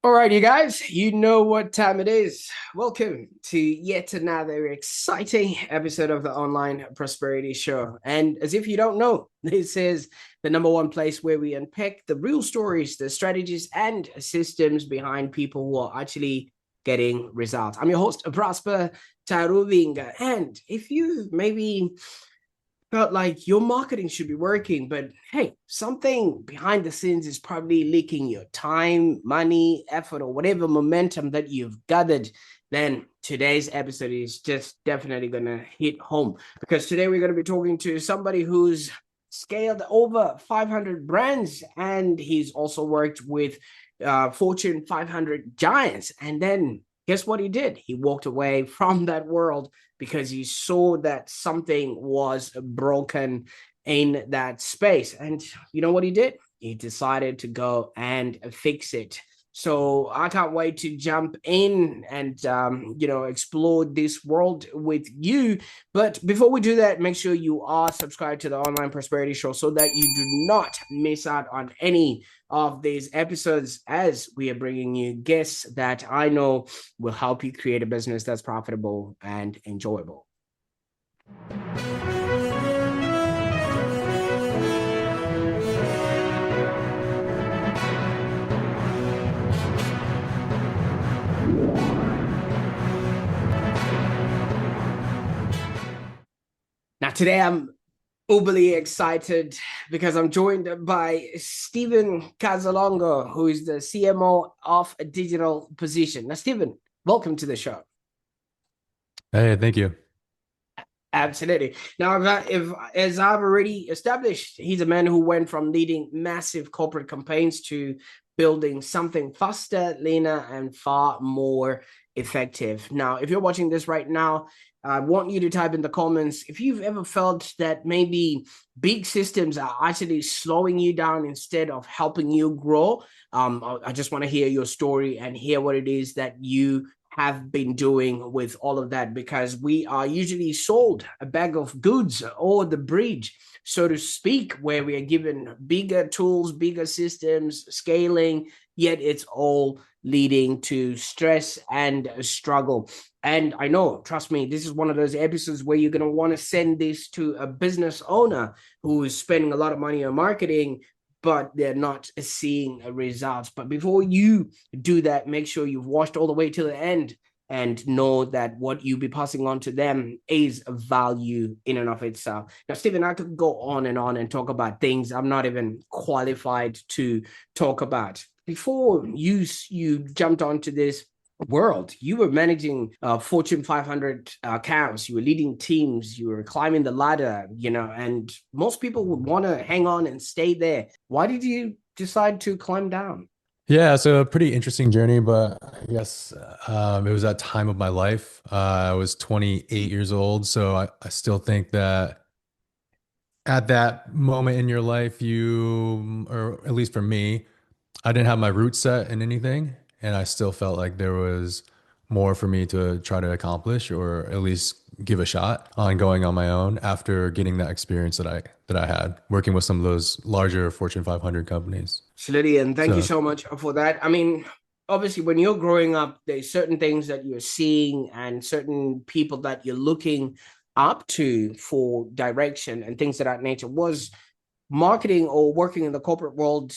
All right, you guys, you know what time it is. Welcome to yet another exciting episode of the Online Prosperity Show. And as if you don't know, this is the number one place where we unpack the real stories, the strategies, and systems behind people who are actually getting results. I'm your host, Prosper Taruvinga. And if you maybe felt like your marketing should be working, but hey, something behind the scenes is probably leaking your time, money, effort, or whatever momentum that you've gathered, then today's episode is just definitely going to hit home because today we're going to be talking to somebody who's scaled over 500 brands and he's also worked with Fortune 500 giants. And then guess what he did? He walked away from that world because he saw that something was broken in that space. And you know what he did? He decided to go and fix it. So I can't wait to jump in and explore this world with you. But before we do that, make sure you are subscribed to the Online Prosperity Show so that you do not miss out on any of these episodes, as we are bringing you guests that I know will help you create a business that's profitable and enjoyable. Now, today I'm overly excited because I'm joined by Stephen Cozzolongo, who is the CMO of Digital Position. Now, Stephen, welcome to the show. Hey, thank you. Absolutely. Now, if as I've already established, he's a man who went from leading massive corporate campaigns to building something faster, leaner, and far more effective. Now, if you're watching this right now, I want you to type in the comments if you've ever felt that maybe big systems are actually slowing you down instead of helping you grow. I just want to hear your story and hear what it is that you have been doing with all of that, because we are usually sold a bag of goods or the bridge, so to speak, where we are given bigger tools, bigger systems, scaling, yet it's all leading to stress and struggle. And I know, trust me, this is one of those episodes where you're going to want to send this to a business owner who is spending a lot of money on marketing, but they're not seeing results. But before you do that, make sure you've watched all the way to the end and know that what you be passing on to them is a value in and of itself. Now, Stephen, I could go on and talk about things I'm not even qualified to talk about. Before you jumped onto this world, you were managing Fortune 500 accounts, you were leading teams, you were climbing the ladder, and most people would want to hang on and stay there. Why did you decide to climb down? Yeah, so a pretty interesting journey, but I guess it was that time of my life. I was 28 years old, so I still think that at that moment in your life, or at least for me, I didn't have my roots set in anything, and I still felt like there was more for me to try to accomplish, or at least give a shot on going on my own after getting that experience that I had working with some of those larger Fortune 500 companies. Absolutely, and thank you So so much for that. I mean, obviously, when you're growing up, there's certain things that you're seeing and certain people that you're looking up to for direction and things of that nature. Was marketing or working in the corporate world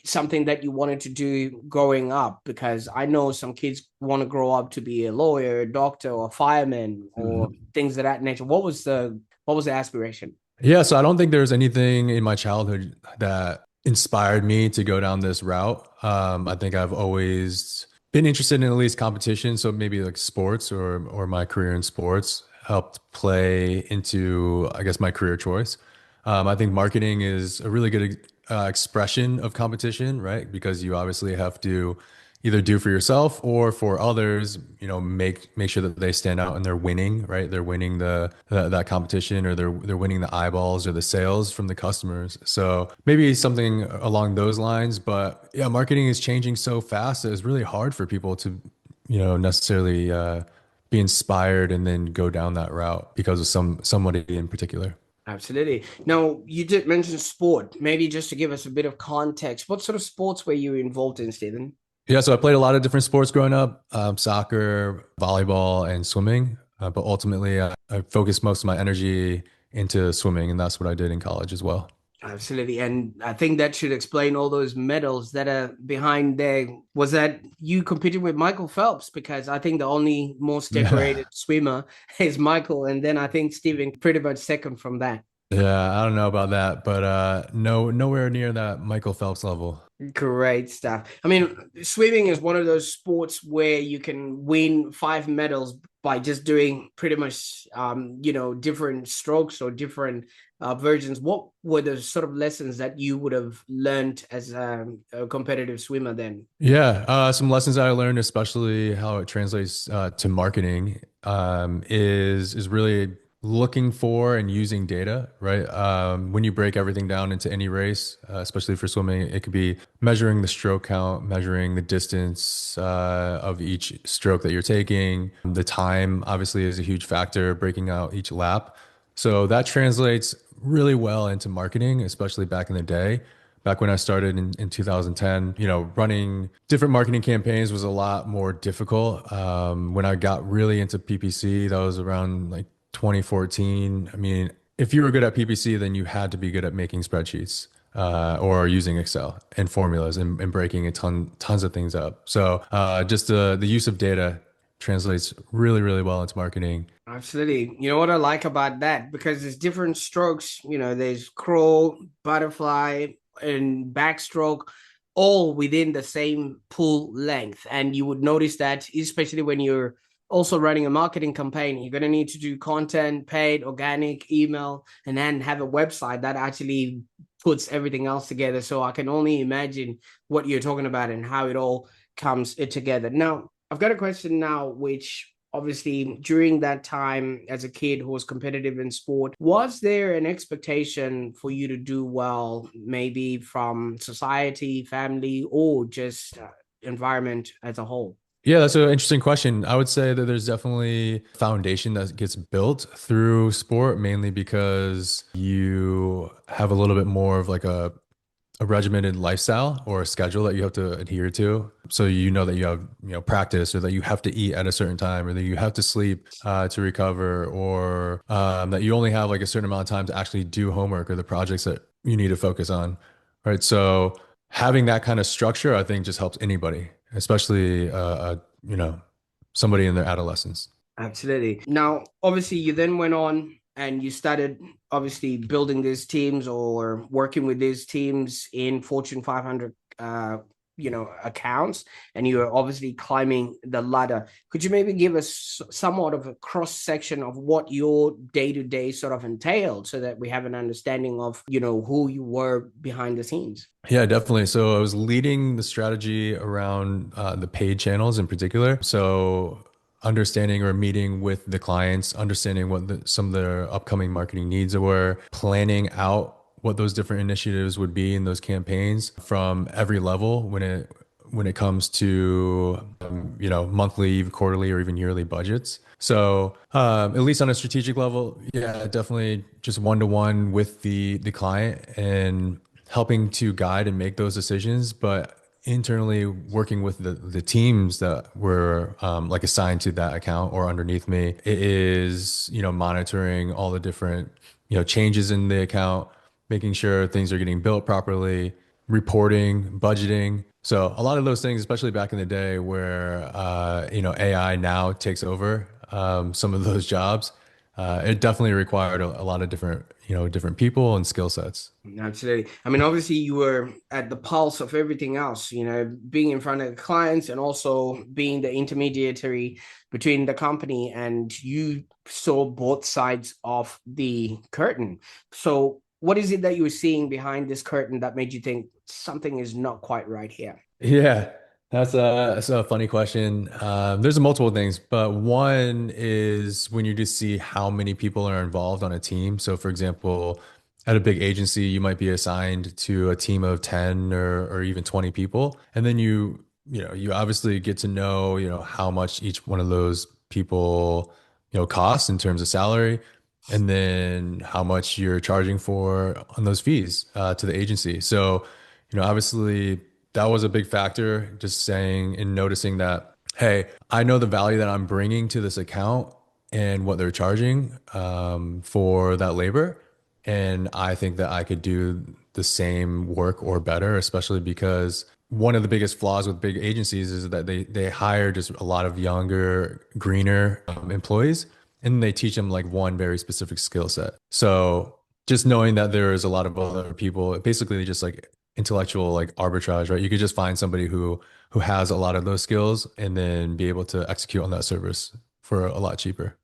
something that you wanted to do growing up? Because I know some kids want to grow up to be a lawyer, a doctor, or a fireman, or Mhm. things of that nature. What was the aspiration? Yeah, so I don't think there's anything in my childhood that inspired me to go down this route. I think I've always been interested in at least competition, so maybe like sports or my career in sports helped play into, I guess, my career choice. I think marketing is a really good expression of competition, right? Because you obviously have to either do for yourself or for others, make sure that they stand out and they're winning, right? They're winning that competition, or they're winning the eyeballs or the sales from the customers. So maybe something along those lines. But yeah, marketing is changing so fast that it's really hard for people to, necessarily be inspired and then go down that route because of somebody in particular. Absolutely. Now, you did mention sport. Maybe just to give us a bit of context, what sort of sports were you involved in, Stephen? Yeah, so I played a lot of different sports growing up, soccer, volleyball, and swimming. But ultimately, I focused most of my energy into swimming, and that's what I did in college as well. Absolutely. And I think that should explain all those medals that are behind there. Was that you competing with Michael Phelps? Because I think the only most Yeah. decorated swimmer is Michael. And then I think Stephen pretty much second from that. Yeah, I don't know about that, but no, nowhere near that Michael Phelps level. Great stuff. I mean, swimming is one of those sports where you can win 5 medals by just doing pretty much, different strokes or different versions. What were the sort of lessons that you would have learned as a competitive swimmer then? Yeah, some lessons I learned, especially how it translates to marketing, is really looking for and using data, right? When you break everything down into any race, especially for swimming, it could be measuring the stroke count, measuring the distance of each stroke that you're taking. The time, obviously, is a huge factor, breaking out each lap. So that translates really well into marketing, especially back in the day. Back when I started in 2010, running different marketing campaigns was a lot more difficult. When I got really into PPC, that was around like 2014. I mean, if you were good at PPC, then you had to be good at making spreadsheets or using Excel and formulas and breaking tons of things up. So just the use of data translates really, really well into marketing. Absolutely. You know what I like about that? Because there's different strokes, there's crawl, butterfly, and backstroke, all within the same pool length. And you would notice that, especially when you're also running a marketing campaign, you're going to need to do content, paid, organic, email, and then have a website that actually puts everything else together. So I can only imagine what you're talking about and how it all comes together. Now, I've got a question now, which obviously during that time as a kid who was competitive in sport, was there an expectation for you to do well, maybe from society, family, or just environment as a whole? Yeah, that's an interesting question. I would say that there's definitely foundation that gets built through sport, mainly because you have a little bit more of like a regimented lifestyle or a schedule that you have to adhere to. So you know that you have, practice or that you have to eat at a certain time or that you have to sleep to recover or that you only have like a certain amount of time to actually do homework or the projects that you need to focus on. Right. So having that kind of structure, I think just helps anybody, especially, somebody in their adolescence. Absolutely. Now, obviously, you then went on and you started obviously building these teams or working with these teams in Fortune 500, accounts, and you are obviously climbing the ladder. Could you maybe give us somewhat of a cross section of what your day to day sort of entailed, so that we have an understanding of who you were behind the scenes? Yeah, definitely. So I was leading the strategy around the paid channels in particular. So understanding or meeting with the clients, understanding what some of their upcoming marketing needs were, planning out what those different initiatives would be in those campaigns from every level when it comes to monthly, quarterly, or even yearly budgets. So at least on a strategic level, yeah, definitely just one to one with the client and helping to guide and make those decisions, but internally working with the teams that were like assigned to that account or underneath me, it is, monitoring all the different, changes in the account, making sure things are getting built properly, reporting, budgeting. So a lot of those things, especially back in the day where, AI now takes over some of those jobs, it definitely required a lot of different, different people and skill sets. Absolutely. I mean, obviously, you were at the pulse of everything else, being in front of the clients and also being the intermediary between the company, and you saw both sides of the curtain. So, what is it that you were seeing behind this curtain that made you think something is not quite right here? Yeah, that's a funny question. There's multiple things, but one is when you just see how many people are involved on a team. So, for example, at a big agency, you might be assigned to a team of 10 or even 20 people, and then you obviously get to know, how much each one of those people, costs in terms of salary, and then how much you're charging for on those fees to the agency. So, obviously, that was a big factor, just saying and noticing that, hey, I know the value that I'm bringing to this account and what they're charging for that labor. And I think that I could do the same work or better, especially because one of the biggest flaws with big agencies is that they hire just a lot of younger, greener employees, and they teach them like one very specific skill set. So just knowing that there is a lot of other people, basically just like intellectual like arbitrage, right? You could just find somebody who has a lot of those skills and then be able to execute on that service for a lot cheaper.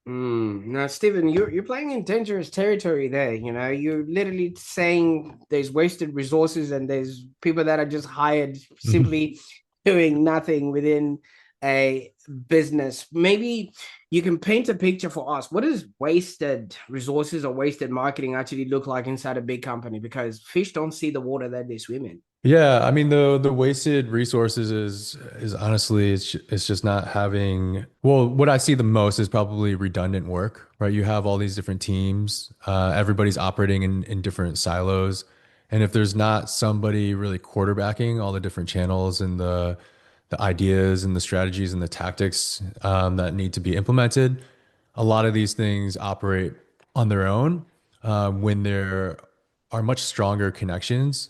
Now, Stephen, you're playing in dangerous territory there. You're literally saying there's wasted resources and there's people that are just hired simply doing nothing within a business. Maybe you can paint a picture for us. What does wasted resources or wasted marketing actually look like inside a big company? Because fish don't see the water that they swim in. Yeah, I mean the wasted resources is honestly it's just not having, well, what I see the most is probably redundant work, right? You have all these different teams, everybody's operating in different silos, and if there's not somebody really quarterbacking all the different channels and the ideas and the strategies and the tactics that need to be implemented, a lot of these things operate on their own when there are much stronger connections.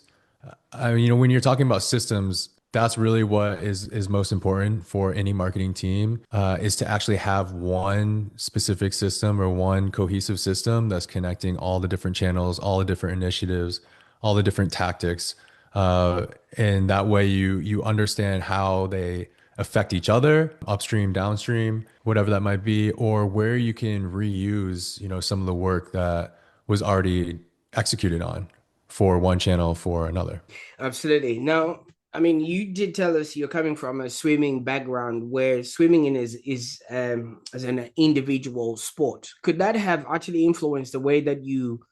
I mean, when you're talking about systems, that's really what is most important for any marketing team, is to actually have one specific system or one cohesive system that's connecting all the different channels, all the different initiatives, all the different tactics, and that way you understand how they affect each other, upstream, downstream, whatever that might be, or where you can reuse, some of the work that was already executed on for one channel for another. Absolutely. Now, I mean, you did tell us you're coming from a swimming background where swimming in is as an individual sport. Could that have actually influenced the way that you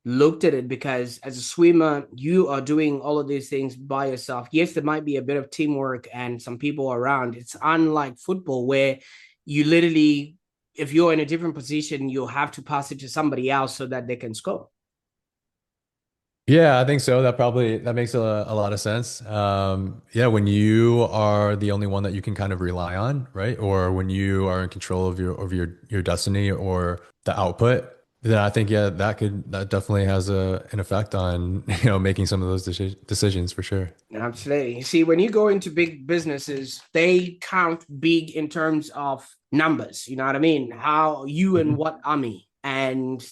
looked at it? Because as a swimmer, you are doing all of these things by yourself. Yes, there might be a bit of teamwork and some people around. It's unlike football where you literally, if you're in a different position, you'll have to pass it to somebody else so that they can score. Yeah, I think so. That makes a lot of sense. Yeah, when you are the only one that you can kind of rely on, right? Or when you are in control of your destiny or the output, then I think yeah, that definitely has an effect on making some of those decisions for sure. Absolutely. See, when you go into big businesses, they count big in terms of numbers. You know what I mean? How you and Mhm. what army. And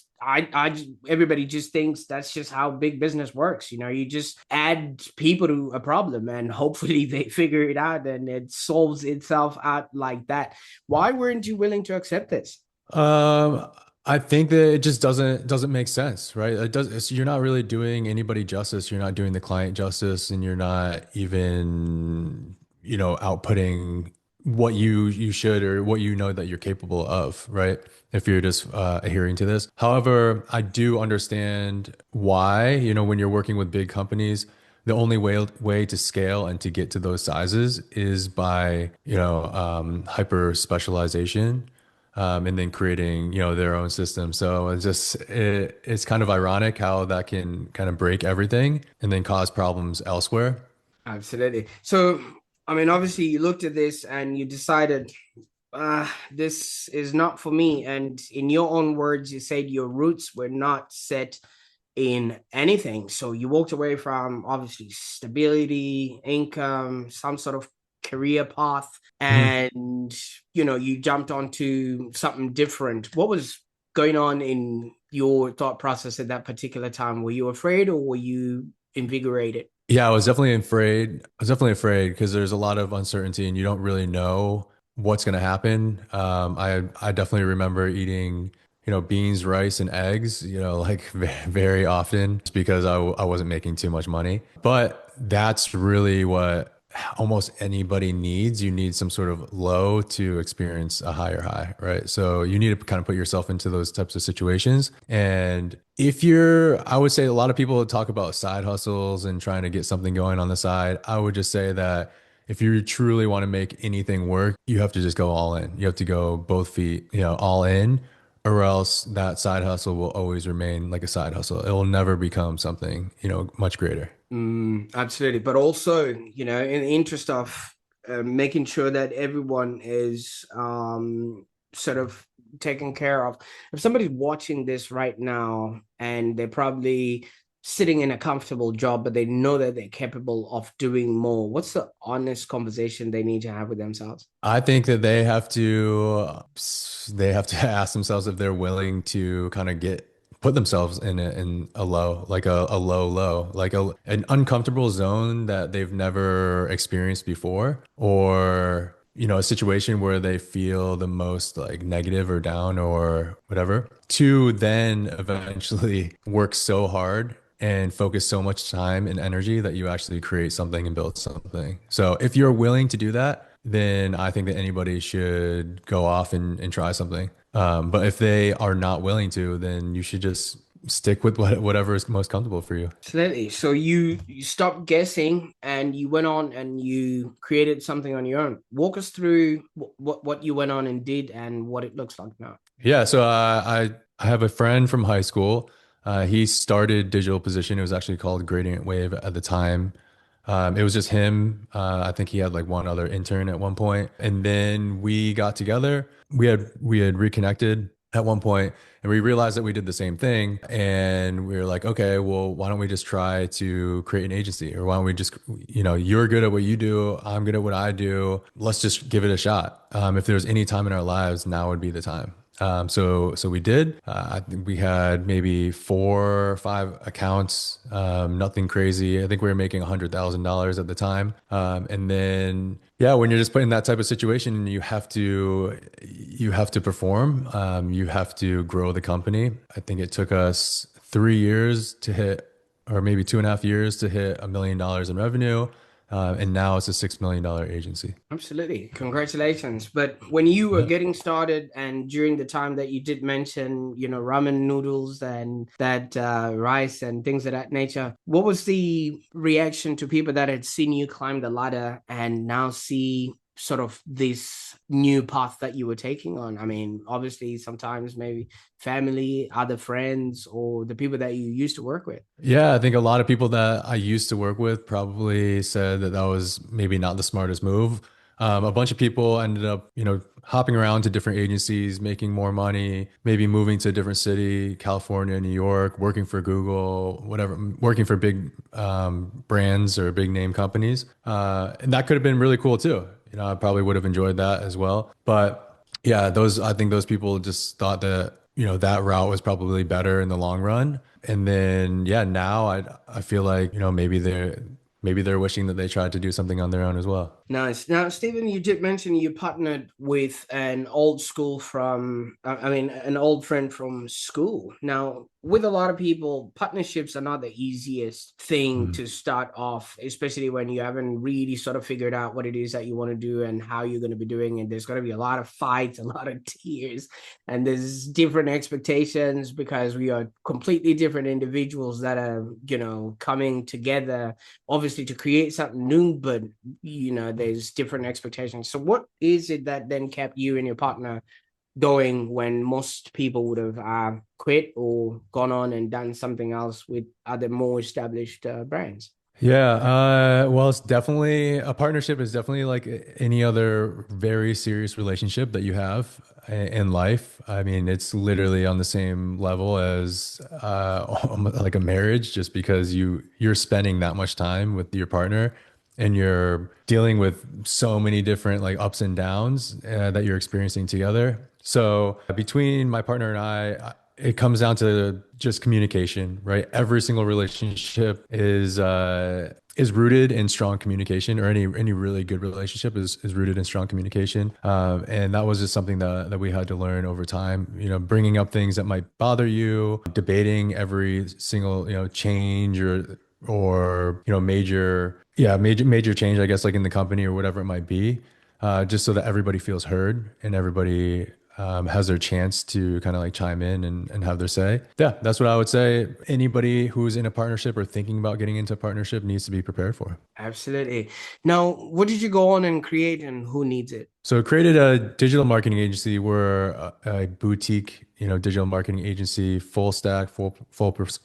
everybody just thinks that's just how big business works. You just add people to a problem and hopefully they figure it out and it solves itself out like that. Why weren't you willing to accept this? Um, I think that it just doesn't make sense, right? You're not really doing anybody justice. You're not doing the client justice, and you're not even, outputting what you should or what that you're capable of, right? If you're just adhering to this. However, I do understand why, when you're working with big companies, the only way to scale and to get to those sizes is by, hyper specialization and then creating, their own system. So it's kind of ironic how that can kind of break everything and then cause problems elsewhere. Absolutely. So, I mean, obviously, you looked at this and you decided, this is not for me. And in your own words, you said your roots were not set in anything. So you walked away from obviously stability, income, some sort of career path, Mhm. and you jumped onto something different. What was going on in your thought process at that particular time? Were you afraid or were you invigorated? Yeah, I was definitely afraid. I was definitely afraid because there's a lot of uncertainty and you don't really know what's going to happen. I definitely remember eating, beans, rice, and eggs, like very often just because I wasn't making too much money. But that's really what almost anybody needs. You need some sort of low to experience a higher high, right? So you need to kind of put yourself into those types of situations. And I would say a lot of people talk about side hustles and trying to get something going on the side. I would just say that if you truly want to make anything work, you have to just go all in. You have to go both feet, all in, or else that side hustle will always remain like a side hustle. It will never become something, much greater. Absolutely. But also, in the interest of making sure that everyone is sort of taken care of. If somebody's watching this right now and they're probably sitting in a comfortable job, but they know that they're capable of doing more, what's the honest conversation they need to have with themselves? I think that they have to ask themselves if they're willing to kind of put themselves in a low, like a low low, like an uncomfortable zone that they've never experienced before, or a situation where they feel the most like negative or down or whatever, to then eventually work so hard and focus so much time and energy that you actually create something and build something. So if you're willing to do that, then I think that anybody should go off and try something. But if they are not willing to, then you should just stick with whatever is most comfortable for you. Absolutely. So you stopped guessing and you went on and you created something on your own. Walk us through what you went on and did and what it looks like now. Yeah, so I have a friend from high school. He started Digital Position. It was actually called Gradient Wave at the time. It was just him. I think he had like one other intern at one point, and then we got together. We had reconnected at one point, and we realized that we did the same thing. And we were like, okay, well, why don't we just try to create an agency, or why don't we just, you're good at what you do, I'm good at what I do. Let's just give it a shot. If there's any time in our lives, now would be the time. So we did. I think we had maybe 4 or 5 accounts, nothing crazy. I think we were making $100,000 at the time. And then, yeah, when you're just put in that type of situation, you have to perform. You have to grow the company. I think it took us 3 years to hit, or maybe 2.5 years to hit $1 million in revenue. And now it's a $6 million agency. Absolutely. Congratulations. But when you were getting started and during the time that you did mention, ramen noodles and that rice and things of that nature, what was the reaction to people that had seen you climb the ladder and now see sort of this new path that you were taking on? I mean, obviously, sometimes maybe family, other friends, or the people that you used to work with. Yeah, I think a lot of people that I used to work with probably said that that was maybe not the smartest move. A bunch of people ended up, hopping around to different agencies, making more money, maybe moving to a different city, California, New York, working for Google, whatever, working for big brands or big name companies. And that could have been really cool too. I probably would have enjoyed that as well. But yeah, I think those people just thought that, that route was probably better in the long run. And then, yeah, now I feel like, maybe they're wishing that they tried to do something on their own as well. Nice. Now, Stephen, you did mention you partnered with an old school an old friend from school. Now, with a lot of people, partnerships are not the easiest thing Mhm. to start off, especially when you haven't really sort of figured out what it is that you want to do and how you're going to be doing it. There's going to be a lot of fights, a lot of tears, and there's different expectations because we are completely different individuals that are, coming together, obviously to create something new, but there's different expectations. So what is it that then kept you and your partner going when most people would have quit or gone on and done something else with other more established brands? Yeah, well, a partnership is definitely like any other very serious relationship that you have in life. I mean, it's literally on the same level as like a marriage, just because you're spending that much time with your partner and you're dealing with so many different like ups and downs that you're experiencing together. So between my partner and it comes down to just communication, right? Every single relationship is rooted in strong communication, or any really good relationship is rooted in strong communication. And that was just something that we had to learn over time. Bringing up things that might bother you, debating every single change or major change, I guess, like in the company or whatever it might be, just so that everybody feels heard and everybody has their chance to kind of like chime in and have their say. Yeah, that's what I would say. Anybody who's in a partnership or thinking about getting into a partnership needs to be prepared for. Absolutely. Now, what did you go on and create, and who needs it? So I created a digital marketing agency. We're a boutique, digital marketing agency, full stack,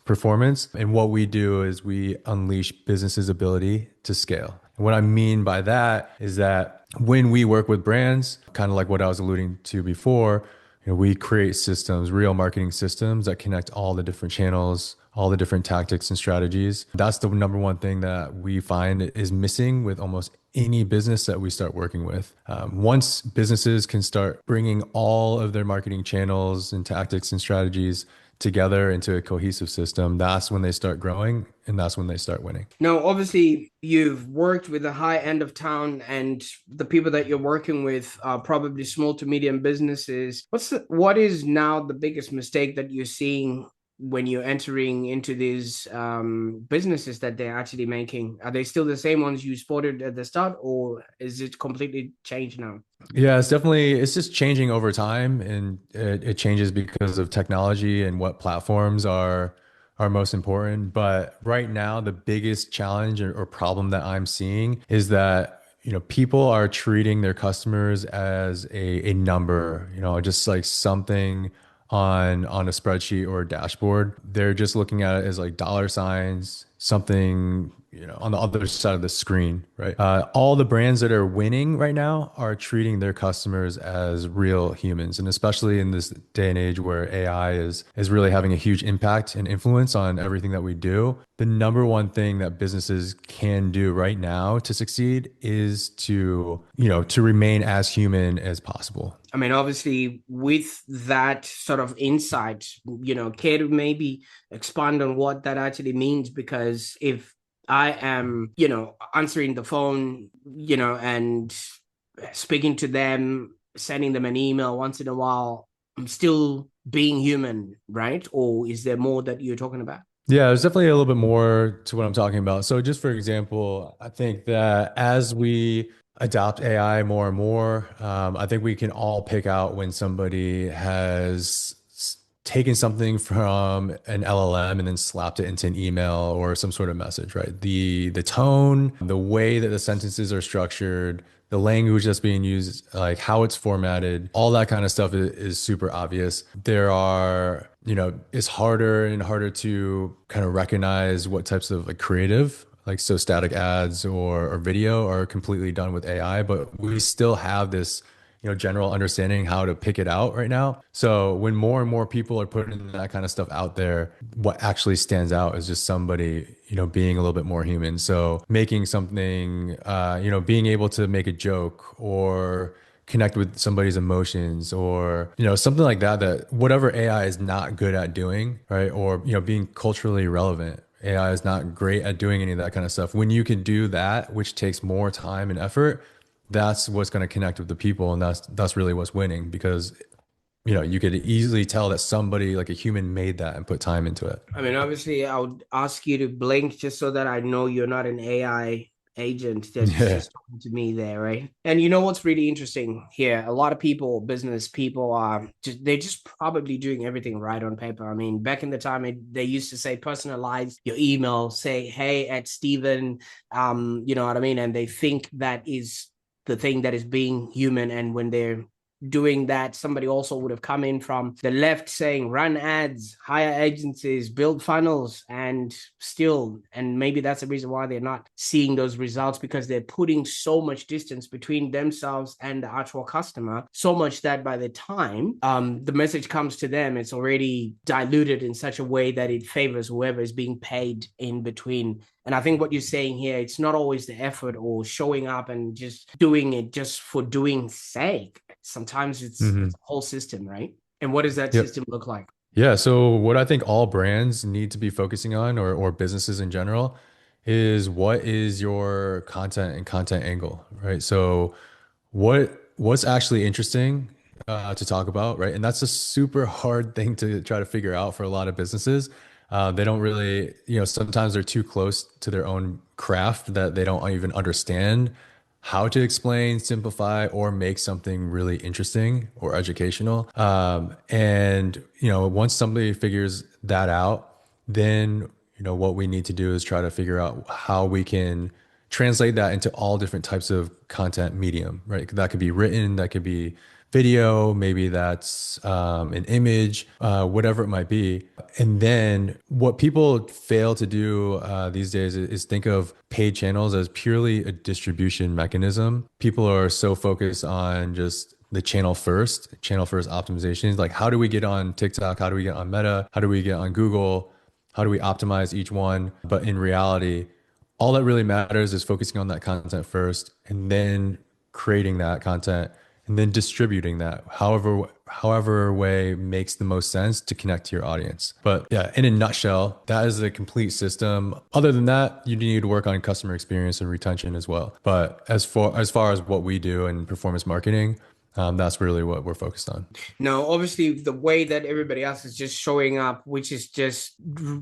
performance. And what we do is we unleash businesses' ability to scale. And what I mean by that is that when we work with brands, kind of like what I was alluding to before, we create systems, real marketing systems that connect all the different channels, all the different tactics and strategies. That's the number one thing that we find is missing with almost any business that we start working with. Once businesses can start bringing all of their marketing channels and tactics and strategies together into a cohesive system, that's when they start growing and that's when they start winning. Now, obviously, you've worked with the high end of town, and the people that you're working with are probably small to medium businesses. What is now the biggest mistake that you're seeing when you're entering into these businesses that they're actually making? Are they still the same ones you spotted at the start, or is it completely changed now? Yeah, it's just changing over time and it changes because of technology and what platforms are most important. But right now, the biggest challenge or problem that I'm seeing is that, people are treating their customers as a number, just like something on a spreadsheet or a dashboard. They're just looking at it as like dollar signs, something, on the other side of the screen, right? All the brands that are winning right now are treating their customers as real humans. And especially in this day and age where AI is really having a huge impact and influence on everything that we do, the number one thing that businesses can do right now to succeed is to remain as human as possible. I mean, obviously, with that sort of insight, care to maybe expand on what that actually means? Because if I am, answering the phone, and speaking to them, sending them an email once in a while, I'm still being human, right? Or is there more that you're talking about? Yeah, there's definitely a little bit more to what I'm talking about. So, just for example, I think that as we adopt AI more and more, I think we can all pick out when somebody has taken something from an LLM and then slapped it into an email or some sort of message, right? The tone, the way that the sentences are structured, the language that's being used, like how it's formatted, all that kind of stuff is super obvious. It's harder and harder to kind of recognize what types of like creative, like so static ads or video are completely done with AI, but we still have this general understanding how to pick it out right now. So when more and more people are putting that kind of stuff out there, what actually stands out is just somebody, being a little bit more human. So making something, being able to make a joke or connect with somebody's emotions or, something like that whatever AI is not good at doing, right? Or, being culturally relevant. AI is not great at doing any of that kind of stuff. When you can do that, which takes more time and effort, that's what's going to connect with the people, and that's really what's winning because you could easily tell that somebody like a human made that and put time into it. I mean, obviously, I would ask you to blink just so that I know you're not an AI agent that's Yeah. just talking to me there, right? And you know what's really interesting here? A lot of people, business people, are they're just probably doing everything right on paper. I mean, back in the time, they used to say personalize your email, say hey at Stephen, you know what I mean, and they think that is the thing that is being human. And when they're doing that, somebody also would have come in from the left saying run ads, hire agencies, build funnels, and still, and maybe that's the reason why they're not seeing those results, because they're putting so much distance between themselves and the actual customer, so much that by the time the message comes to them, it's already diluted in such a way that it favors whoever is being paid in between. And I think what you're saying here, it's not always the effort or showing up and just doing it just for doing sake. Sometimes it's Hmm. a whole system, right? And what does that Yep. system look like? Yeah. So what I think all brands need to be focusing on or businesses in general is what is your content and content angle, right? So what's actually interesting to talk about, right? And that's a super hard thing to try to figure out for a lot of businesses. They don't really, sometimes they're too close to their own craft that they don't even understand how to explain, simplify, or make something really interesting or educational. And once somebody figures that out, then what we need to do is try to figure out how we can translate that into all different types of content medium, right? That could be written, that could be video, maybe that's an image, whatever it might be. And then what people fail to do these days is think of paid channels as purely a distribution mechanism. People are so focused on just the channel first optimizations. Like, how do we get on TikTok? How do we get on Meta? How do we get on Google? How do we optimize each one? But in reality, all that really matters is focusing on that content first and then creating that content and then distributing that however way makes the most sense to connect to your audience. But yeah, in a nutshell, that is a complete system. Other than that, you need to work on customer experience and retention as well. But as far as what we do in performance marketing, that's really what we're focused on. No, obviously the way that everybody else is just showing up, which is just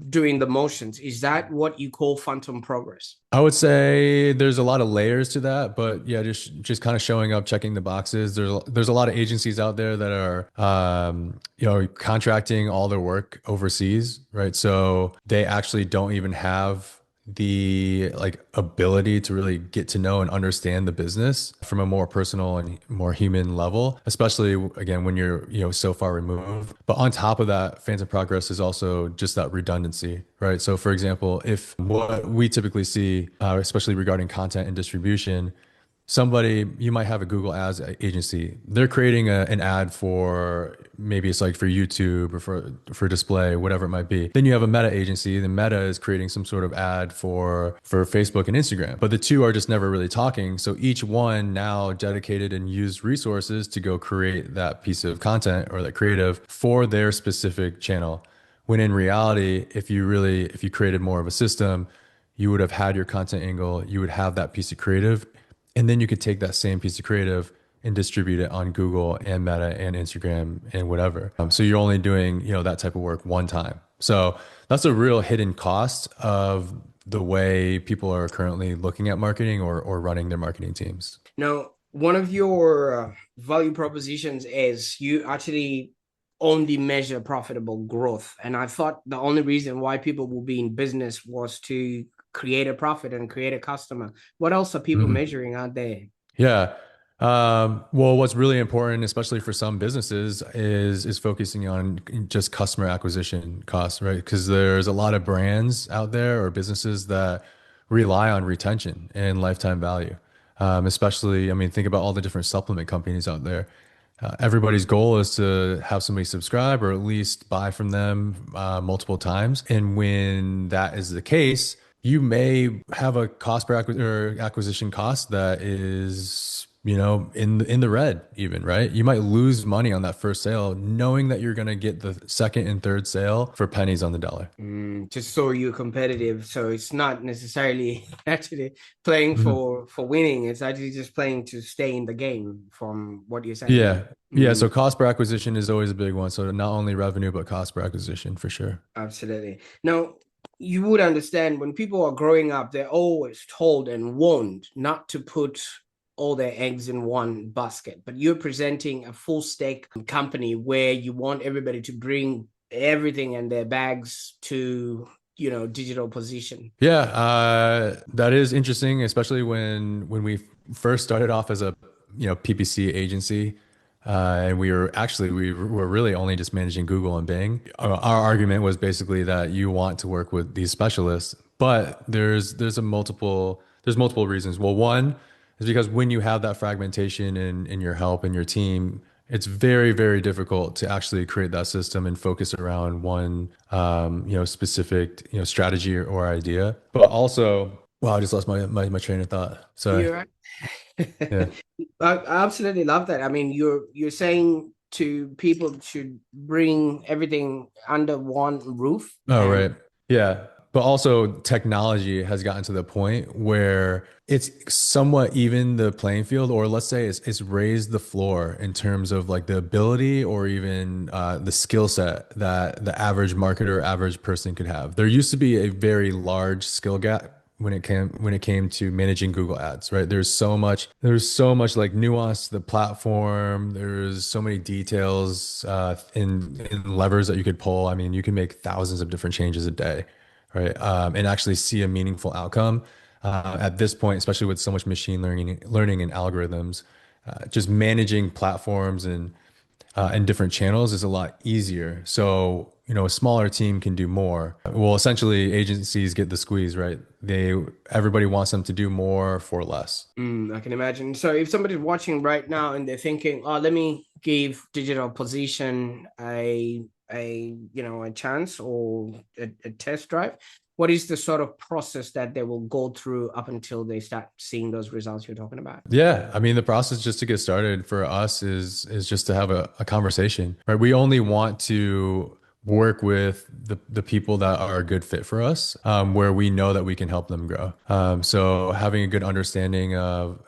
doing the motions, is that what you call phantom progress? I would say there's a lot of layers to that, but yeah, just kind of showing up, checking the boxes. There's a lot of agencies out there that are contracting all their work overseas, right? So they actually don't even have the like ability to really get to know and understand the business from a more personal and more human level, especially again when you're so far removed. But on top of that, phantom progress is also just that redundancy, right? So for example, if what we typically see, especially regarding content and distribution, somebody, you might have a Google Ads agency. They're creating an ad for, maybe it's like for YouTube or for display, whatever it might be. Then you have a Meta agency. The Meta is creating some sort of ad for Facebook and Instagram. But the two are just never really talking. So each one now dedicated and used resources to go create that piece of content or that creative for their specific channel. When in reality, if you created more of a system, you would have had your content angle, you would have that piece of creative, and then you could take that same piece of creative and distribute it on Google and Meta and Instagram and whatever. So you're only doing, that type of work one time. So that's a real hidden cost of the way people are currently looking at marketing or running their marketing teams. Now, one of your value propositions is you actually only measure profitable growth. And I thought the only reason why people will be in business was to create a profit and create a customer. What else are people Mhm. measuring out there? Yeah. Well, what's really important, especially for some businesses, is focusing on just customer acquisition costs, right? Because there's a lot of brands out there or businesses that rely on retention and lifetime value. Especially, I mean, think about all the different supplement companies out there. Everybody's goal is to have somebody subscribe or at least buy from them multiple times. And when that is the case, you may have a cost per acquisition cost that is, in the red even, right? You might lose money on that first sale, knowing that you're going to get the second and third sale for pennies on the dollar. Just so you're competitive. So it's not necessarily actually playing Mhm. for winning. It's actually just playing to stay in the game from what you're saying. Yeah. Yeah. So cost per acquisition is always a big one. So not only revenue, but cost per acquisition for sure. Absolutely. Now, you would understand when people are growing up, they're always told and warned not to put all their eggs in one basket. But you're presenting a full stack company where you want everybody to bring everything in their bags to, digital position. Yeah, that is interesting, especially when we first started off as a PPC agency, and we were really only just managing Google and Bing. Our argument was basically that you want to work with these specialists, but there's multiple reasons. Well, one is because when you have that fragmentation in your help and your team, it's very, very difficult to actually create that system and focus around one, specific, strategy or idea. But also, wow, I just lost my train of thought. Sorry. You're right. Yeah. I absolutely love that. I mean, you're saying to people should bring everything under one roof Oh, and right. Yeah. But also technology has gotten to the point where it's somewhat even the playing field, or let's say it's raised the floor in terms of like the ability or even the skill set that the average marketer, average person could have. There used to be a very large skill gap when it came to managing Google Ads, right? There's so much like nuance to the platform. There's so many details in levers that you could pull. I mean, you can make thousands of different changes a day, right? And actually see a meaningful outcome. At this point, especially with so much machine learning and algorithms, just managing platforms and different channels is a lot easier. So, a smaller team can do more. Well, essentially, agencies get the squeeze, right? Everybody wants them to do more for less. I can imagine. So if somebody's watching right now and they're thinking, "Oh, let me give digital position a chance or a test drive," what is the sort of process that they will go through up until they start seeing those results you're talking about? Yeah, I mean, the process just to get started for us is just to have a conversation, right? We only want to work with the people that are a good fit for us, where we know that we can help them grow. So having a good understanding of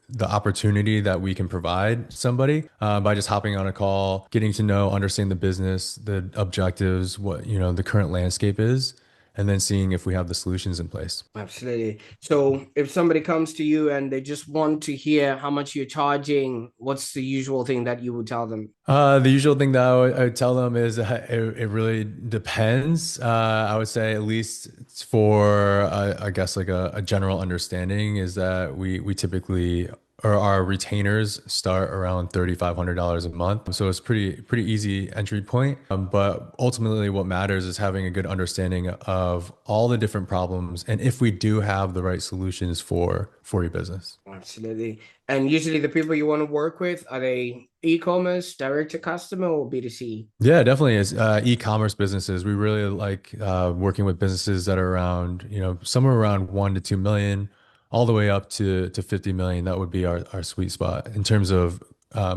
the opportunity that we can provide somebody by just hopping on a call, getting to know, understand the business, the objectives, what the current landscape is, and then seeing if we have the solutions in place. Absolutely. So if somebody comes to you and they just want to hear how much you're charging, what's the usual thing that you would tell them? The usual thing that I would tell them is it really depends. I would say at least for I guess like a general understanding is that we typically or our retainers start around $3,500 a month. So it's pretty easy entry point. But ultimately, what matters is having a good understanding of all the different problems and if we do have the right solutions for your business. Absolutely. And usually the people you want to work with, are they e-commerce, direct to customer, or B2C? Yeah, definitely is. E-commerce businesses. We really like working with businesses that are around, somewhere around 1 to 2 million, all the way up to 50 million. That would be our sweet spot in terms of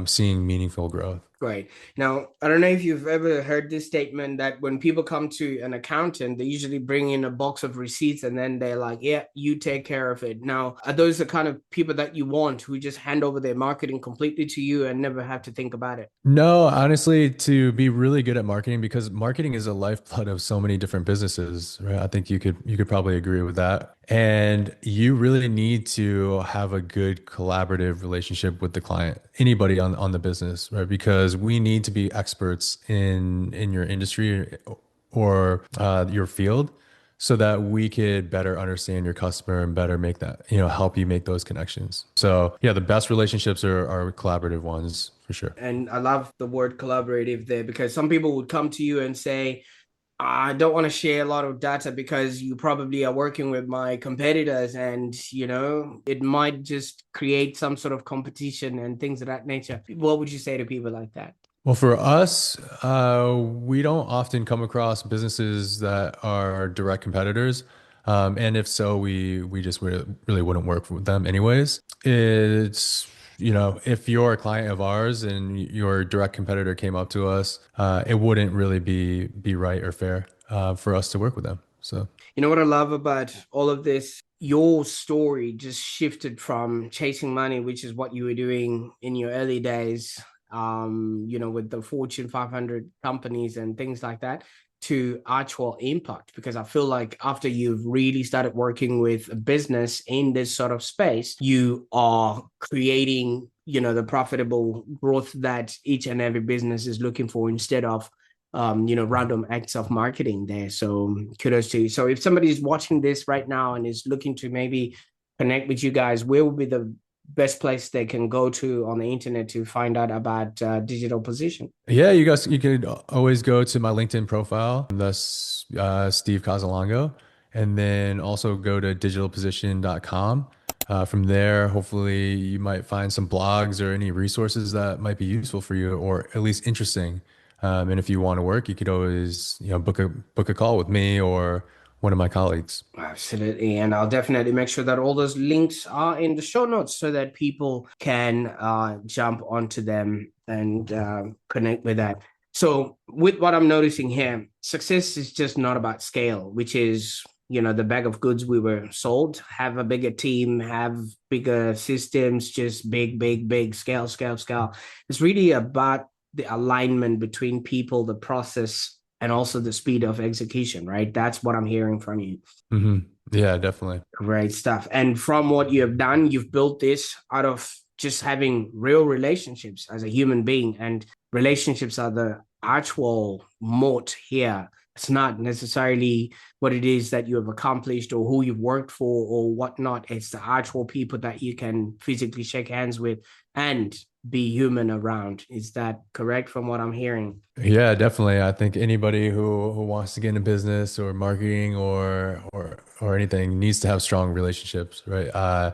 seeing meaningful growth. Great. Now, I don't know if you've ever heard this statement that when people come to an accountant, they usually bring in a box of receipts and then they're like, yeah, you take care of it. Now, are those the kind of people that you want who just hand over their marketing completely to you and never have to think about it? No, honestly, to be really good at marketing, because marketing is a lifeblood of so many different businesses, right? I think you could probably agree with that. And you really need to have a good collaborative relationship with the client, anybody on the business, right? Because we need to be experts in your industry or your field so that we could better understand your customer and better make that, help you make those connections. So yeah, the best relationships are collaborative ones for sure. And I love the word collaborative there because some people would come to you and say, I don't want to share a lot of data because you probably are working with my competitors and, it might just create some sort of competition and things of that nature. What would you say to people like that? Well, for us, we don't often come across businesses that are direct competitors. And if so, we just really wouldn't work with them anyways. It's, if you're a client of ours and your direct competitor came up to us, it wouldn't really be right or fair for us to work with them. So. You know what I love about all of this? Your story just shifted from chasing money, which is what you were doing in your early days, with the Fortune 500 companies and things like that, to actual impact. Because I feel like after you've really started working with a business in this sort of space, you are creating, the profitable growth that each and every business is looking for instead of random acts of marketing there. So kudos to you. So if somebody is watching this right now and is looking to maybe connect with you guys, where would be the best place they can go to on the internet to find out about digital position? Yeah, you could always go to my LinkedIn profile. That's Steve Cozzolongo. And then also go to digitalposition.com. From there, hopefully you might find some blogs or any resources that might be useful for you or at least interesting. And if you want to work, you could always, book a call with me or one of my colleagues. Absolutely. And I'll definitely make sure that all those links are in the show notes so that people can jump onto them and connect with that. So, with what I'm noticing here, success is just not about scale, which is, the bag of goods we were sold. Have a bigger team, have bigger systems, just big, big, big scale. It's really about the alignment between people, the process, and also the speed of execution, right? That's what I'm hearing from you. Hmm. Yeah, definitely. Great stuff. And from what you have done, you've built this out of just having real relationships as a human being. And relationships are the actual moat here. It's not necessarily what it is that you have accomplished or who you've worked for or whatnot. It's the actual people that you can physically shake hands with and be human around. Is that correct from what I'm hearing? Yeah, definitely. I think anybody who wants to get into business or marketing or anything needs to have strong relationships, right?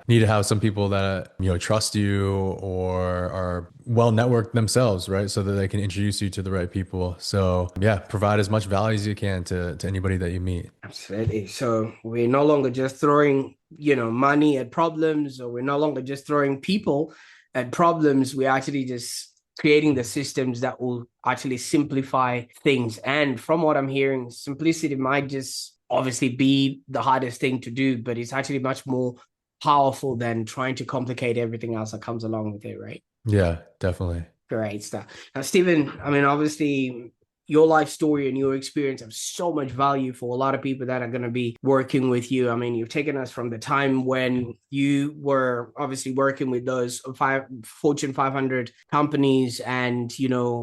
Need to have some people that trust you or are well networked themselves, right? So that they can introduce you to the right people. So yeah, provide as much value as you can to anybody that you meet. Absolutely. So we're no longer just throwing, money at problems, or we're no longer just throwing people at problems. We're actually just creating the systems that will actually simplify things. And from what I'm hearing, simplicity might just obviously be the hardest thing to do, but it's actually much more powerful than trying to complicate everything else that comes along with it, right? Yeah, definitely. Great stuff. Now, Stephen, I mean, obviously, your life story and your experience have so much value for a lot of people that are going to be working with you. I mean, you've taken us from the time when you were obviously working with those Fortune 500 companies and,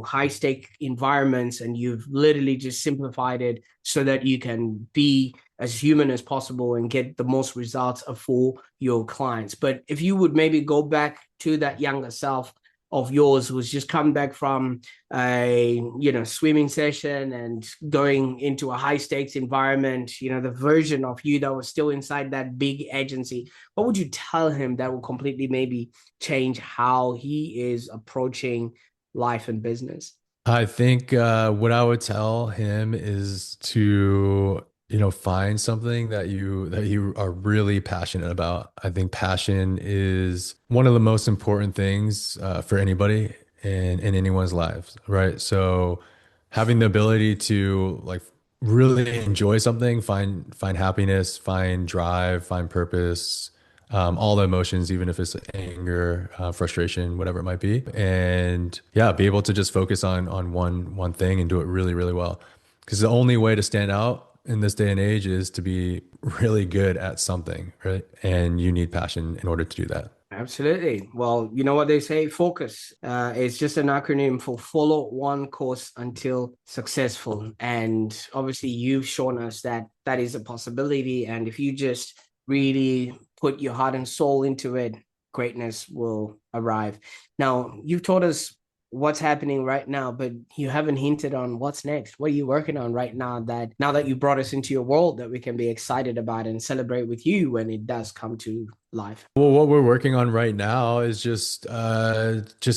high stake environments, and you've literally just simplified it so that you can be as human as possible and get the most results for your clients. But if you would maybe go back to that younger self of yours, was just come back from a swimming session and going into a high stakes environment, the version of you that was still inside that big agency, what would you tell him that will completely maybe change how he is approaching life and business? I think what I would tell him is to, find something that you are really passionate about. I think passion is one of the most important things for anybody in anyone's lives, right? So having the ability to like really enjoy something, find happiness, find drive, find purpose, all the emotions, even if it's anger, frustration, whatever it might be, and yeah, be able to just focus on one thing and do it really, really well. Because the only way to stand out in this day and age is to be really good at something, right? And you need passion in order to do that. Absolutely. Well, you know what they say, focus. It's just an acronym for follow one course until successful. And obviously, you've shown us that that is a possibility. And if you just really put your heart and soul into it, greatness will arrive. Now, you've taught us what's happening right now, but you haven't hinted on what's next. What are you working on right now that you brought us into your world, that we can be excited about and celebrate with you when it does come to life? Well, what we're working on right now is just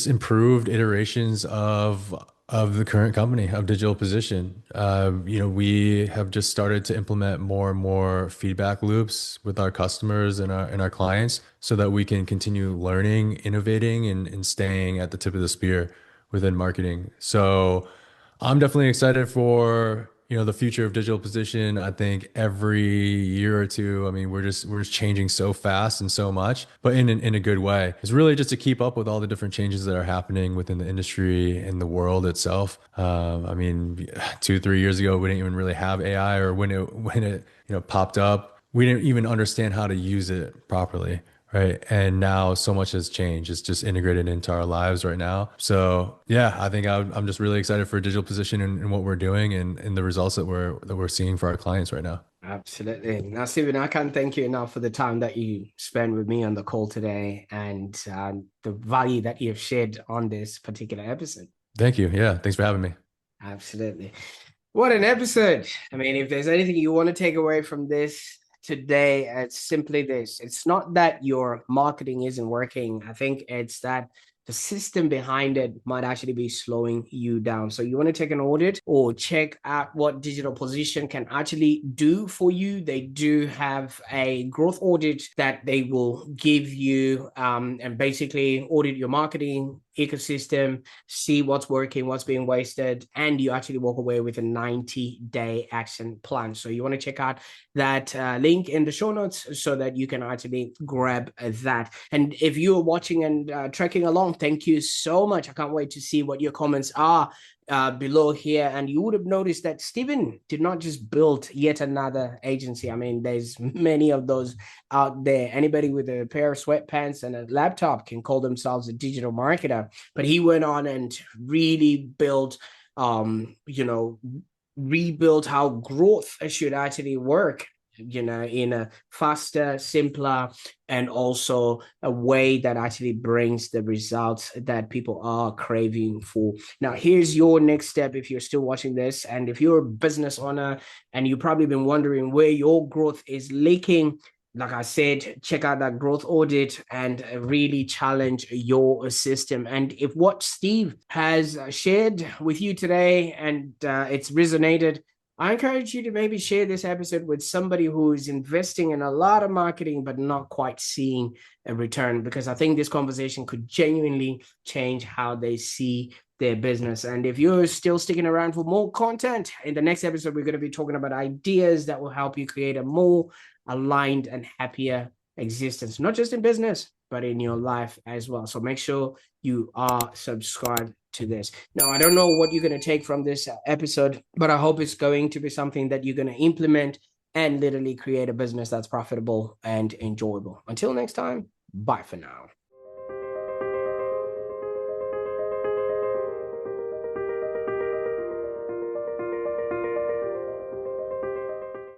improved iterations of the current company of Digital Position. We have just started to implement more and more feedback loops with our customers and our clients so that we can continue learning, innovating, and staying at the tip of the spear within marketing. So I'm definitely excited for, the future of Digital Position. I think every year or two, I mean, we're just changing so fast and so much, but in a good way. It's really just to keep up with all the different changes that are happening within the industry and the world itself. I mean, 2, 3 years ago, we didn't even really have AI, or when it popped up, we didn't even understand how to use it properly. Right. And now so much has changed. It's just integrated into our lives right now. So yeah, I think I'm just really excited for Digital Position and what we're doing and the results that we're seeing for our clients right now. Absolutely. Now, Stephen, I can't thank you enough for the time that you spent with me on the call today and the value that you have shared on this particular episode. Thank you. Yeah. Thanks for having me. Absolutely. What an episode. I mean, if there's anything you want to take away from this today, it's simply this. It's not that your marketing isn't working. I think it's that the system behind it might actually be slowing you down. So you want to take an audit or check out what Digital Position can actually do for you. They do have a growth audit that they will give you and basically audit your marketing ecosystem, see what's working, what's being wasted, and you actually walk away with a 90-day action plan. So you want to check out that link in the show notes so that you can actually grab that. And if you are watching and tracking along, thank you so much. I can't wait to see what your comments are below here, and you would have noticed that Stephen did not just build yet another agency. I mean, there's many of those out there. Anybody with a pair of sweatpants and a laptop can call themselves a digital marketer, but he went on and really built, rebuild how growth should actually work, in a faster, simpler, and also a way that actually brings the results that people are craving for. Now, here's your next step if you're still watching this, and if you're a business owner and you've probably been wondering where your growth is leaking. Like I said, check out that growth audit and really challenge your system. And if what Steve has shared with you today and it's resonated, I encourage you to maybe share this episode with somebody who is investing in a lot of marketing but not quite seeing a return, because I think this conversation could genuinely change how they see their business. And if you're still sticking around for more content, in the next episode, we're going to be talking about ideas that will help you create a more aligned and happier existence, not just in business, but in your life as well. So make sure you are subscribed to this. Now, I don't know what you're going to take from this episode, but I hope it's going to be something that you're going to implement and literally create a business that's profitable and enjoyable. Until next time, bye for now.